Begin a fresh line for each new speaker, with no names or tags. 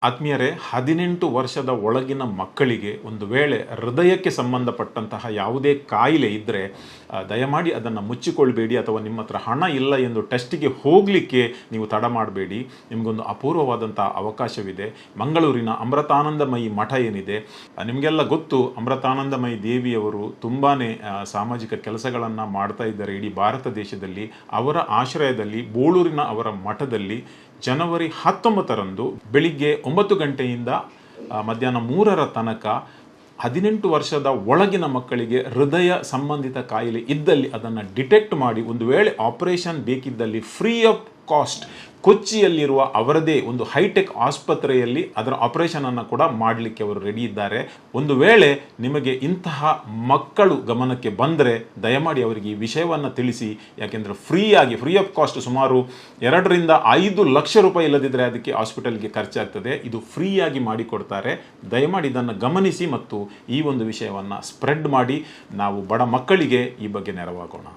ಆತ್ಮೀಯರೇ, 18 ವರ್ಷದ ಒಳಗಿನ ಮಕ್ಕಳಿಗೆ ಒಂದು ವೇಳೆ ಹೃದಯಕ್ಕೆ ಸಂಬಂಧಪಟ್ಟಂತಹ ಯಾವುದೇ ಕಾಯಿಲೆ ಇದ್ದರೆ ದಯಮಾಡಿ ಅದನ್ನು ಮುಚ್ಚಿಕೊಳ್ಬೇಡಿ, ಅಥವಾ ನಿಮ್ಮ ಹತ್ರ ಹಣ ಇಲ್ಲ ಎಂದು ಟೆಸ್ಟಿಗೆ ಹೋಗಲಿಕ್ಕೆ ನೀವು ತಡ ಮಾಡಬೇಡಿ. ನಿಮಗೊಂದು ಅಪೂರ್ವವಾದಂಥ ಅವಕಾಶವಿದೆ. ಮಂಗಳೂರಿನ ಅಮೃತಾನಂದಮಯಿ ಮಠ ಏನಿದೆ, ನಿಮಗೆಲ್ಲ ಗೊತ್ತು, ಅಮೃತಾನಂದಮಯಿ ದೇವಿಯವರು ತುಂಬಾ ಸಾಮಾಜಿಕ ಕೆಲಸಗಳನ್ನು ಮಾಡ್ತಾ ಇದ್ದಾರೆ ಇಡೀ ಭಾರತ ದೇಶದಲ್ಲಿ. ಅವರ ಆಶ್ರಯದಲ್ಲಿ ಬೋಳೂರಿನ ಅವರ ಮಠದಲ್ಲಿ ಜನವರಿ 19ರಂದು ಬೆಳಿಗ್ಗೆ 9 ಗಂಟೆಯಿಂದ ಮಧ್ಯಾಹ್ನ 3ರ ತನಕ 18 ವರ್ಷದ ಒಳಗಿನ ಮಕ್ಕಳಿಗೆ ಹೃದಯ ಸಂಬಂಧಿತ ಕಾಯಿಲೆ ಇದ್ದಲ್ಲಿ ಅದನ್ನು ಡಿಟೆಕ್ಟ್ ಮಾಡಿ, ಒಂದು ವೇಳೆ ಆಪರೇಷನ್ ಬೇಕಿದ್ದಲ್ಲಿ ಫ್ರೀ ಆಫ್ ಕಾಸ್ಟ್ ಕೊಚ್ಚಿಯಲ್ಲಿರುವ ಅವರದೇ ಒಂದು ಹೈಟೆಕ್ ಆಸ್ಪತ್ರೆಯಲ್ಲಿ ಅದರ ಆಪರೇಷನನ್ನು ಕೂಡ ಮಾಡಲಿಕ್ಕೆ ಅವರು ರೆಡಿ ಇದ್ದಾರೆ. ಒಂದು ವೇಳೆ ನಿಮಗೆ ಇಂತಹ ಮಕ್ಕಳು ಗಮನಕ್ಕೆ ಬಂದರೆ ದಯಮಾಡಿ ಅವರಿಗೆ ಈ ವಿಷಯವನ್ನು ತಿಳಿಸಿ. ಯಾಕೆಂದರೆ ಫ್ರೀ ಆಫ್ ಕಾಸ್ಟ್ ಸುಮಾರು 2 ರಿಂದ 5 ಲಕ್ಷ ರೂಪಾಯಿ ಇಲ್ಲದಿದ್ದರೆ ಅದಕ್ಕೆ ಹಾಸ್ಪಿಟಲ್ಗೆ ಖರ್ಚಾಗ್ತದೆ. ಇದು ಫ್ರೀಯಾಗಿ ಮಾಡಿಕೊಡ್ತಾರೆ. ದಯಮಾಡಿ ಇದನ್ನು ಗಮನಿಸಿ ಮತ್ತು ಈ ಒಂದು ವಿಷಯವನ್ನು ಸ್ಪ್ರೆಡ್ ಮಾಡಿ ನಾವು ಬಡ ಮಕ್ಕಳಿಗೆ ಈ ಬಗ್ಗೆ ನೆರವಾಗೋಣ.